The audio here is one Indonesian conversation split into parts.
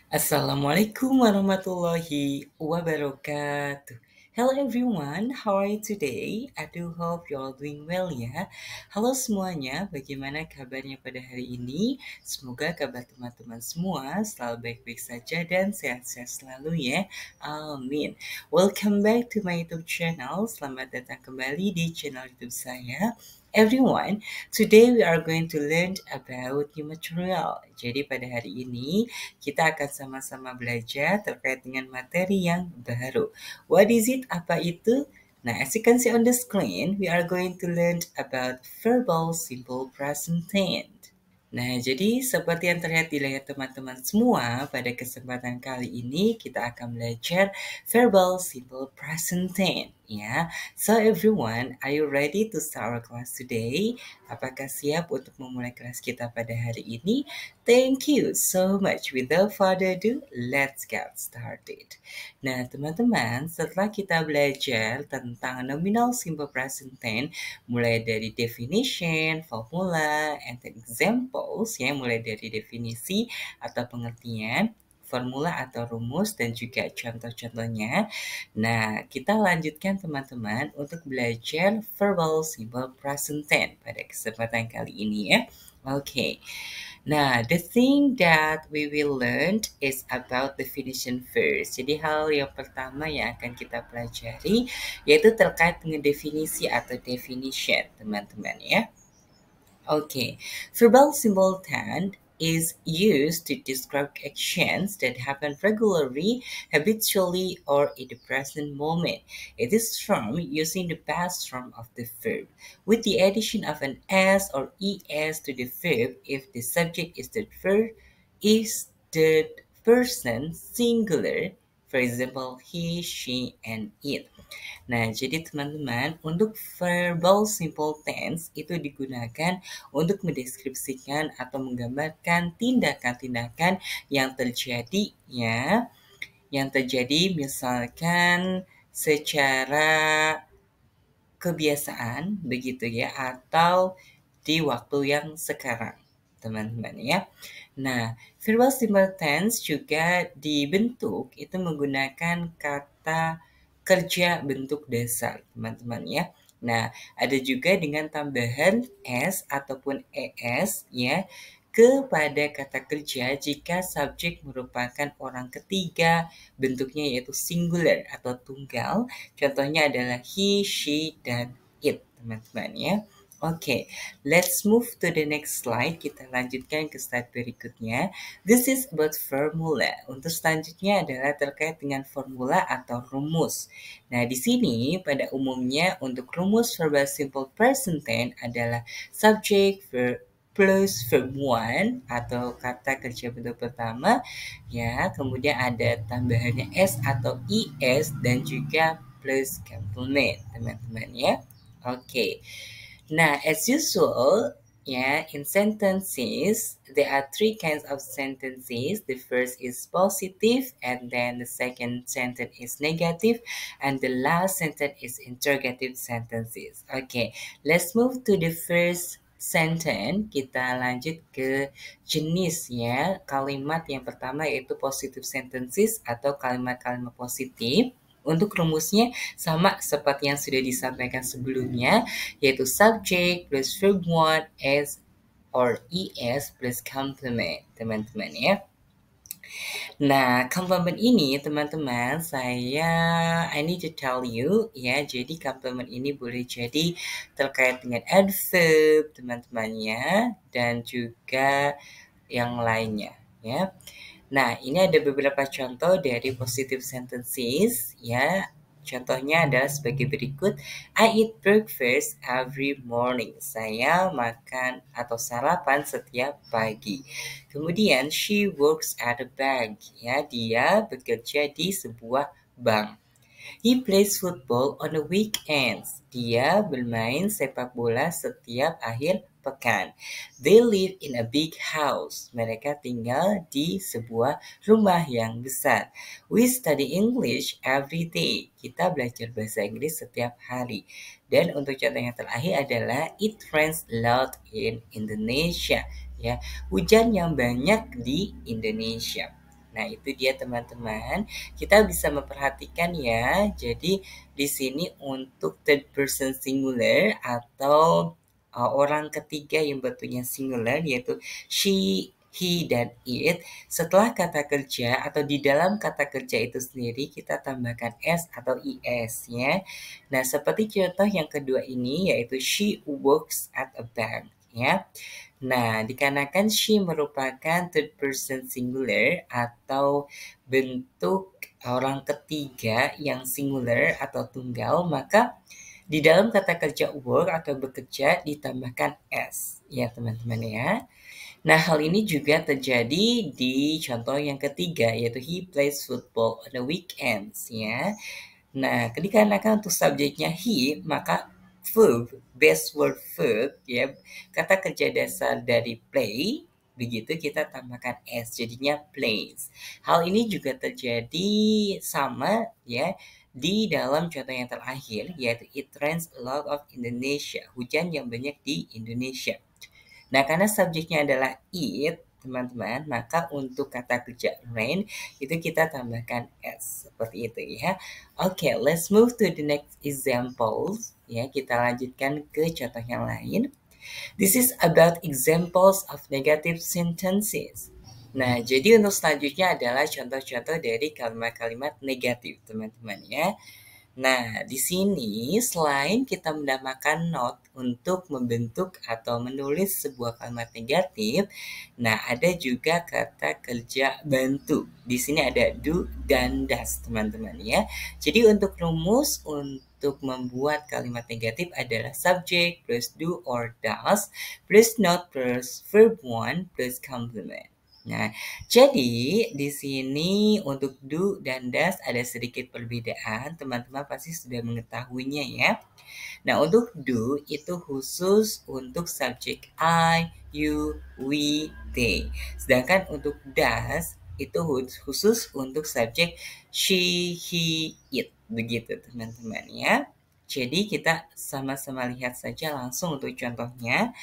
Assalamualaikum warahmatullahi wabarakatuh. Hello everyone, how are you today? I do hope you all doing well ya. Halo semuanya, bagaimana kabarnya pada hari ini? Semoga kabar teman-teman semua selalu baik-baik saja dan sehat-sehat selalu ya. Amin. Welcome back to my YouTube channel. Selamat datang kembali di channel YouTube saya. Everyone, today we are going to learn about new material. Jadi pada hari ini kita akan sama-sama belajar terkait dengan materi yang baru. What is it? Apa itu? Nah, as you can see on the screen, we are going to learn about verbal simple present tense. Nah, jadi seperti yang terlihat di layar teman-teman semua, pada kesempatan kali ini kita akan belajar verbal simple present tense, ya. So everyone, are you ready to start our class today? Apakah siap untuk memulai kelas kita pada hari ini? Thank you so much. Without further ado, let's get started. Nah, teman-teman, setelah kita belajar tentang nominal simple present tense, mulai dari definition, formula, and examples, ya, mulai dari definisi atau pengertian, formula atau rumus, dan juga contoh-contohnya. Nah, kita lanjutkan teman-teman untuk belajar verbal simple present tense pada kesempatan kali ini ya. Oke. Nah, the thing that we will learn is about definition first. Jadi hal yang pertama yang akan kita pelajari yaitu terkait dengan definisi atau definition, teman-teman ya. Okay, verbal symbol tense is used to describe actions that happen regularly, habitually, or in the present moment. It is formed using the past form of the verb, with the addition of an s or es to the verb if the subject is the person singular, for example, he, she, and it. Nah, jadi teman-teman, untuk verbal simple tense itu digunakan untuk mendeskripsikan atau menggambarkan tindakan-tindakan yang terjadi ya, yang terjadi misalkan secara kebiasaan begitu ya atau di waktu yang sekarang, teman-teman ya. Nah, verbal simple tense juga dibentuk itu menggunakan kata kerja bentuk dasar, teman-teman ya. Nah, ada juga dengan tambahan s ataupun es ya kepada kata kerja jika subjek merupakan orang ketiga, bentuknya yaitu singular atau tunggal. Contohnya adalah he, she, dan it, teman-teman ya. Oke, let's move to the next slide. Kita lanjutkan ke slide berikutnya. This is about formula. Untuk selanjutnya adalah terkait dengan formula atau rumus. Nah, di sini pada umumnya untuk rumus verbal simple present tense adalah subject, verb, plus verb one atau kata kerja bentuk pertama ya, kemudian ada tambahannya s atau is dan juga plus complement, teman-teman ya. Oke. Nah, as usual, yeah, in sentences, there are three kinds of sentences. The first is positive, and then the second sentence is negative, and the last sentence is interrogative sentences. Okay, let's move to the first sentence. Kita lanjut ke jenis ya, kalimat yang pertama yaitu positive sentences atau kalimat-kalimat positif. Untuk rumusnya sama seperti yang sudah disampaikan sebelumnya, yaitu subject plus verb one s or es plus complement, teman-teman ya. Nah, complement ini teman-teman, I need to tell you ya, jadi complement ini boleh jadi terkait dengan adverb teman-teman ya, dan juga yang lainnya ya. Nah, ini ada beberapa contoh dari positive sentences ya. Contohnya adalah sebagai berikut. I eat breakfast every morning. Saya makan atau sarapan setiap pagi. Kemudian she works at a bank. Ya, dia bekerja di sebuah bank. He plays football on the weekends. Dia bermain sepak bola setiap akhir pekan. They live in a big house. Mereka tinggal di sebuah rumah yang besar. We study English every day. Kita belajar bahasa Inggris setiap hari. Dan untuk contoh yang terakhir adalah it rains a lot in Indonesia. Ya, hujan yang banyak di Indonesia. Nah, itu dia teman-teman. Kita bisa memperhatikan ya. Jadi di sini untuk third person singular atau orang ketiga yang bentuknya singular yaitu she, he, dan it. Setelah kata kerja atau di dalam kata kerja itu sendiri kita tambahkan s atau is ya. Nah, seperti contoh yang kedua ini yaitu she works at a bank ya. Nah, dikarenakan she merupakan third person singular atau bentuk orang ketiga yang singular atau tunggal, maka di dalam kata kerja work atau bekerja ditambahkan s ya teman-teman ya. Nah, hal ini juga terjadi di contoh yang ketiga yaitu he plays football on the weekends ya. Nah, dikarenakan untuk subjeknya he, maka verb, base word verb, ya, kata kerja dasar dari play, begitu kita tambahkan s, jadinya plays. Hal ini juga terjadi sama ya di dalam contoh yang terakhir, yaitu it rains a lot of Indonesia, hujan yang banyak di Indonesia. Nah, karena subjeknya adalah it, teman-teman, maka untuk kata kerja rain itu kita tambahkan s seperti itu ya. Oke, let's move to the next examples. Ya, kita lanjutkan ke contoh yang lain. This is about examples of negative sentences. Nah, jadi untuk selanjutnya adalah contoh-contoh dari kalimat-kalimat negatif, teman-teman ya. Nah, di sini selain kita menambahkan not untuk membentuk atau menulis sebuah kalimat negatif, nah ada juga kata kerja bantu. Di sini ada do dan does, teman-teman ya. Jadi untuk rumus untuk membuat kalimat negatif adalah subject plus do or does plus not plus verb one plus complement. Nah, jadi di sini untuk do dan does ada sedikit perbedaan, teman-teman pasti sudah mengetahuinya ya. Nah, untuk do itu khusus untuk subjek I, you, we, they. Sedangkan untuk does itu khusus untuk subjek she, he, it. Begitu teman-teman ya. Jadi kita sama-sama lihat saja langsung untuk contohnya.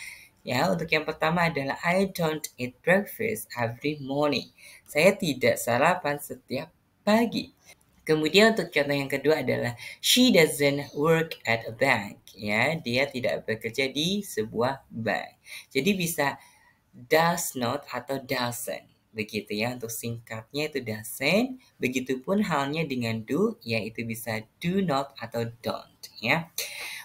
Ya, untuk yang pertama adalah I don't eat breakfast every morning. Saya tidak sarapan setiap pagi. Kemudian untuk contoh yang kedua adalah she doesn't work at a bank. Ya, dia tidak bekerja di sebuah bank. Jadi bisa does not atau doesn't. Begitu ya, untuk singkatnya itu doesn't. Begitupun halnya dengan do, yaitu bisa do not atau don't. Ya.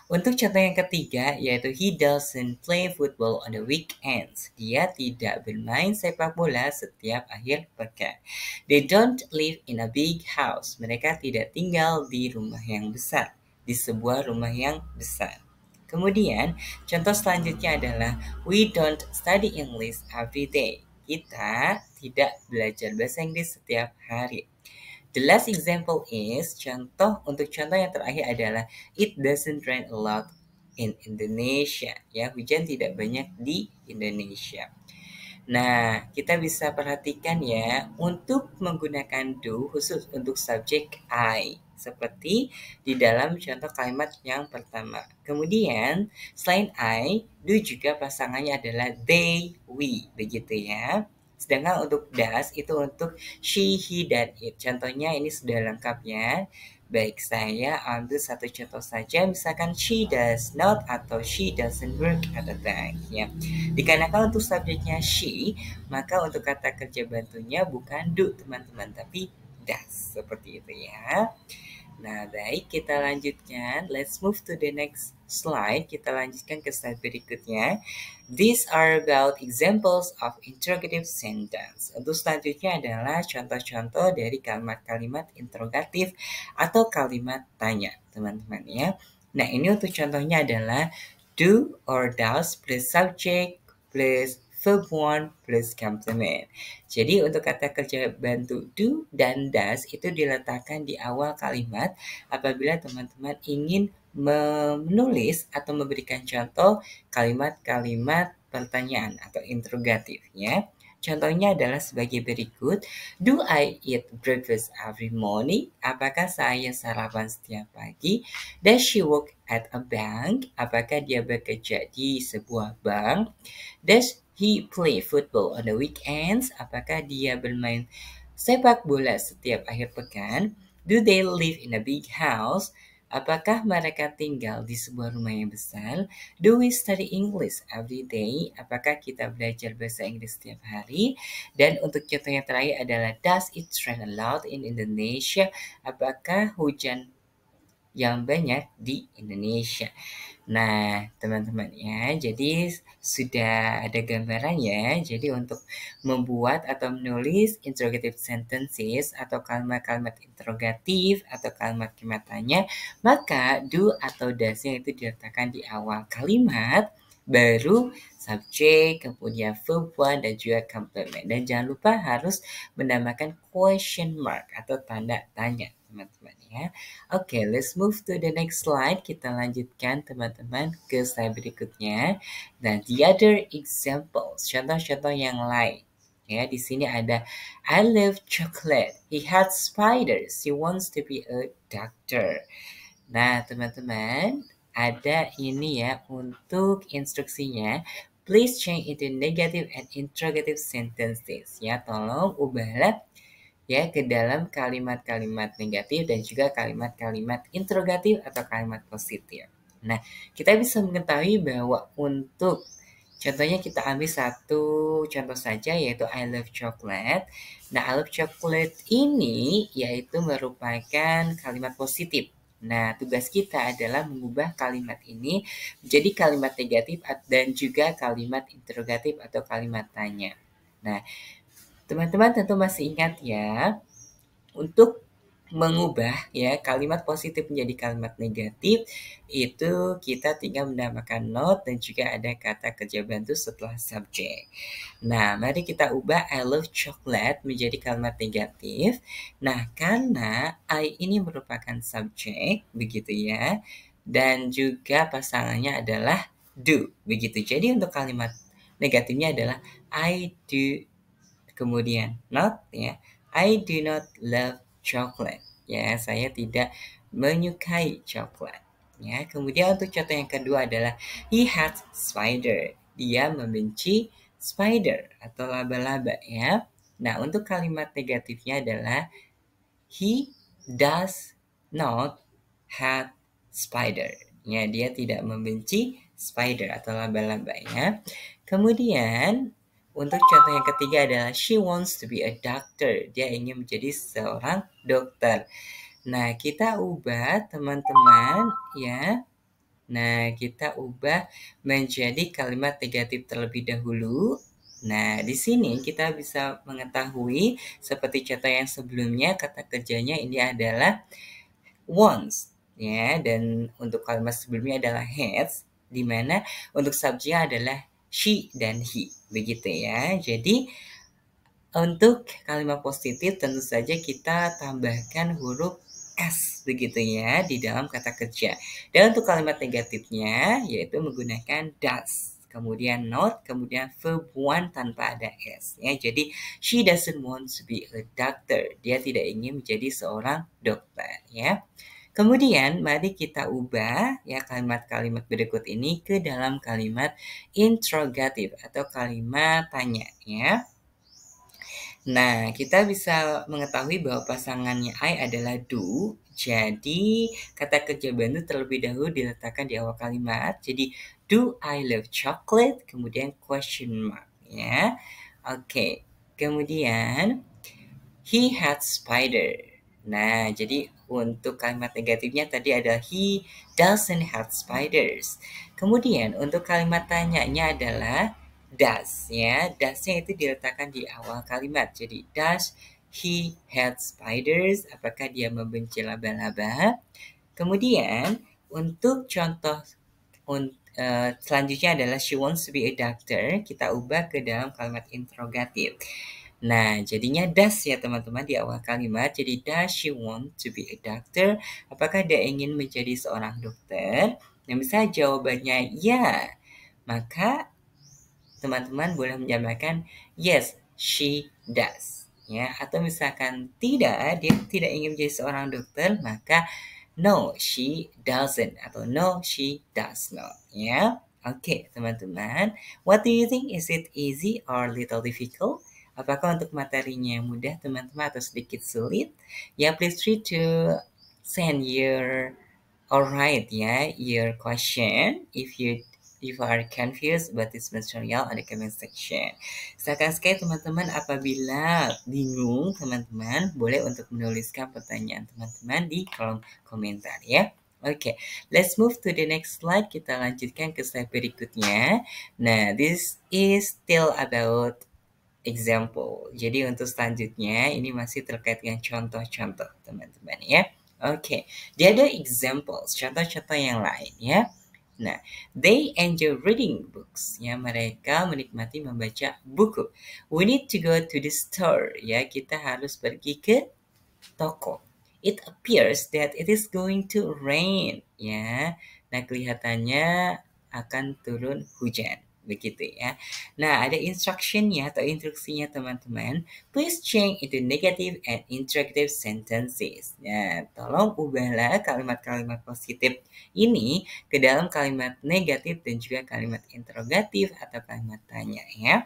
Untuk contoh yang ketiga, yaitu he doesn't play football on the weekends. Dia tidak bermain sepak bola setiap akhir pekan. They don't live in a big house. Mereka tidak tinggal di rumah yang besar, di sebuah rumah yang besar. Kemudian, contoh selanjutnya adalah we don't study English every day. Kita tidak belajar bahasa Inggris setiap hari. The last example is untuk contoh yang terakhir adalah it doesn't rain a lot in Indonesia. Ya, hujan tidak banyak di Indonesia. Nah, kita bisa perhatikan ya, untuk menggunakan do khusus untuk subjek I. Seperti di dalam contoh kalimat yang pertama. Kemudian, selain I, do juga pasangannya adalah they, we. Begitu ya. Sedangkan untuk does itu untuk she, he, dan it. Contohnya ini sudah lengkap ya. Baik, saya ambil satu contoh saja. Misalkan she does not atau she doesn't work at a bank. Ya. Dikarenakan untuk subjeknya she, maka untuk kata kerja bantunya bukan do teman-teman, tapi does. Seperti itu ya. Nah, baik, kita lanjutkan. Let's move to the next slide. Kita lanjutkan ke slide berikutnya. These are about examples of interrogative sentence. Untuk selanjutnya adalah contoh-contoh dari kalimat-kalimat interrogatif atau kalimat tanya, teman-teman ya. Nah, ini untuk contohnya adalah do or does plus subject plus verb one plus complement. Jadi untuk kata kerja bantu do dan does itu diletakkan di awal kalimat apabila teman-teman ingin menulis atau memberikan contoh kalimat-kalimat pertanyaan atau interrogatif ya. Contohnya adalah sebagai berikut. Do I eat breakfast every morning? Apakah saya sarapan setiap pagi? Does she work at a bank? Apakah dia bekerja di sebuah bank? Does he play football on the weekends? Apakah dia bermain sepak bola setiap akhir pekan? Do they live in a big house? Apakah mereka tinggal di sebuah rumah yang besar? Do we study English every day? Apakah kita belajar bahasa Inggris setiap hari? Dan untuk contoh yang terakhir adalah does it rain a lot in Indonesia? Apakah hujan yang banyak di Indonesia? Nah, teman-teman ya, jadi sudah ada gambarannya. Jadi untuk membuat atau menulis interrogative sentences atau kalimat-kalimat interrogatif atau kalimat-kalimat tanya, maka do atau does-nya itu diletakkan di awal kalimat, baru subjek, kemudian verb one, dan juga complement. Dan jangan lupa harus menambahkan question mark atau tanda tanya, teman-teman ya. Oke, let's move to the next slide. Kita lanjutkan teman-teman ke slide berikutnya. Dan the other examples, contoh-contoh yang lain. Ya, di sini ada I love chocolate. He hates spiders. He wants to be a doctor. Nah, teman-teman, ada ini ya untuk instruksinya. Please change into negative and interrogative sentences. Ya, tolong ubahlah ya ke dalam kalimat-kalimat negatif dan juga kalimat-kalimat interrogatif atau kalimat positif. Nah, kita bisa mengetahui bahwa untuk contohnya kita ambil satu contoh saja yaitu I love chocolate. Nah, I love chocolate ini yaitu merupakan kalimat positif. Nah, tugas kita adalah mengubah kalimat ini menjadi kalimat negatif dan juga kalimat interrogatif atau kalimat tanya. Nah, teman-teman tentu masih ingat ya, untuk mengubah ya kalimat positif menjadi kalimat negatif itu kita tinggal menambahkan not dan juga ada kata kerja bantu setelah subjek. Nah, mari kita ubah I love chocolate menjadi kalimat negatif. Nah, karena I ini merupakan subjek begitu ya. Dan juga pasangannya adalah do begitu. Jadi untuk kalimat negatifnya adalah I do kemudian not ya. I do not love chocolate. Ya, saya tidak menyukai coklat. Ya, kemudian untuk contoh yang kedua adalah he hates spider. Dia membenci spider atau laba-laba ya. Nah, untuk kalimat negatifnya adalah he does not hate spider. Ya, dia tidak membenci spider atau laba-laba ya. Kemudian untuk contoh yang ketiga adalah she wants to be a doctor. Dia ingin menjadi seorang dokter. Nah, kita ubah teman-teman ya. Nah, kita ubah menjadi kalimat negatif terlebih dahulu. Nah, di sini kita bisa mengetahui seperti contoh yang sebelumnya kata kerjanya ini adalah wants ya, dan untuk kalimat sebelumnya adalah has, di mana untuk subjeknya adalah she dan he begitu ya. Jadi untuk kalimat positif tentu saja kita tambahkan huruf S begitu ya di dalam kata kerja. Dan untuk kalimat negatifnya yaitu menggunakan does, kemudian not, kemudian verb one tanpa ada S ya. Jadi she doesn't want to be a doctor. Dia tidak ingin menjadi seorang dokter ya. Kemudian mari kita ubah ya kalimat-kalimat berikut ini ke dalam kalimat interrogatif atau kalimat tanya ya. Nah, kita bisa mengetahui bahwa pasangannya I adalah do. Jadi, kata kerja bantu terlebih dahulu diletakkan di awal kalimat. Jadi, do I love chocolate? Kemudian question mark ya. Oke. Kemudian he hates spider. Nah, jadi untuk kalimat negatifnya tadi adalah he doesn't hate spiders. Kemudian untuk kalimat tanyanya adalah does ya. Does-nya itu diletakkan di awal kalimat. Jadi does he hate spiders? Apakah dia membenci laba-laba? Kemudian untuk contoh selanjutnya adalah she wants to be a doctor. Kita ubah ke dalam kalimat interrogatif. Nah, jadinya does ya teman-teman di awal kalimat. Jadi does she want to be a doctor? Apakah dia ingin menjadi seorang dokter? Nah, misalnya jawabannya ya, maka teman-teman boleh menjawabkan yes, she does. Ya, atau misalkan tidak, dia tidak ingin menjadi seorang dokter, maka no, she doesn't atau no, she does not. Ya, oke teman-teman. What do you think? Is it easy or little difficult? Apakah untuk materinya mudah teman-teman atau sedikit sulit? Ya, please free to send your alright ya, your question if you are confused about this material on the comment section. Silakan sekali teman-teman, apabila bingung teman-teman boleh untuk menuliskan pertanyaan teman-teman di kolom komentar ya. Oke, let's move to the next slide. Kita lanjutkan ke slide berikutnya. Nah, this is still about example. Jadi untuk selanjutnya ini masih terkait dengan contoh-contoh teman-teman ya. Oke, the other examples, contoh-contoh yang lain ya. Nah, they enjoy reading books ya, mereka menikmati membaca buku. We need to go to the store ya, kita harus pergi ke toko. It appears that it is going to rain ya. Nah, kelihatannya akan turun hujan begitu ya. Nah, ada instructionnya atau instruksinya teman-teman. Please change into negative and interrogative sentences. Nah, tolong ubahlah kalimat-kalimat positif ini ke dalam kalimat negatif dan juga kalimat interrogatif atau kalimat tanya ya.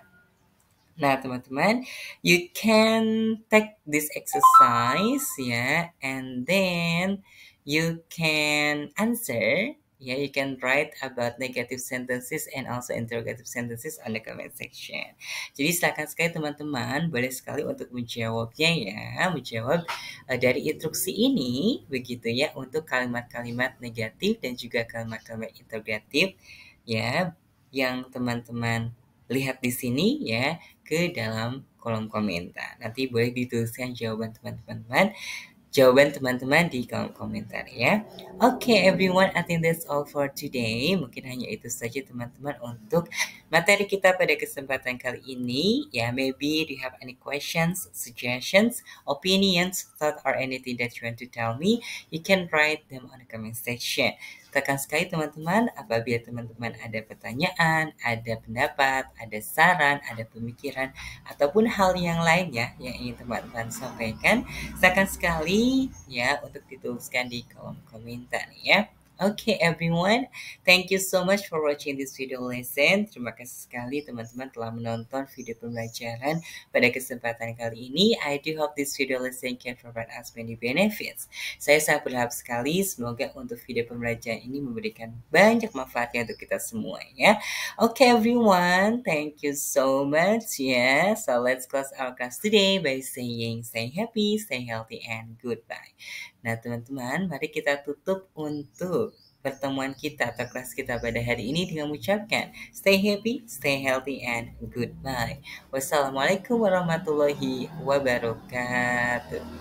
Nah, teman-teman, you can take this exercise ya, and then you can answer. Yeah, you can write about negative sentences and also interrogative sentences on the comment section. Jadi silakan sekali teman-teman, boleh sekali untuk menjawabnya ya, menjawab dari instruksi ini, begitu ya, untuk kalimat-kalimat negatif dan juga kalimat-kalimat interrogatif ya, yang teman-teman lihat di sini ya, ke dalam kolom komentar. Nanti boleh dituliskan jawaban teman-teman di kolom komentar ya. Okay, everyone, I think that's all for today. Mungkin hanya itu saja teman-teman untuk materi kita pada kesempatan kali ini. Ya, maybe do you have any questions, suggestions, opinions, thought, or anything that you want to tell me, you can write them on the comment section. Tekan sekali teman-teman, apabila teman-teman ada pertanyaan, ada pendapat, ada saran, ada pemikiran, ataupun hal yang lain ya yang ingin teman-teman sampaikan, silakan sekali ya untuk dituliskan di kolom komentar ya. Okay, everyone, thank you so much for watching this video lesson. Terima kasih sekali teman-teman telah menonton video pembelajaran pada kesempatan kali ini. I do hope this video lesson can provide us many benefits. Saya sangat berharap sekali semoga untuk video pembelajaran ini memberikan banyak manfaatnya untuk kita semua ya. Okay, everyone, thank you so much ya. So let's close our class today by saying stay happy, stay healthy, and goodbye. Nah, teman-teman, mari kita tutup untuk pertemuan kita atau kelas kita pada hari ini dengan mengucapkan stay happy, stay healthy, and goodbye. Wassalamualaikum warahmatullahi wabarakatuh.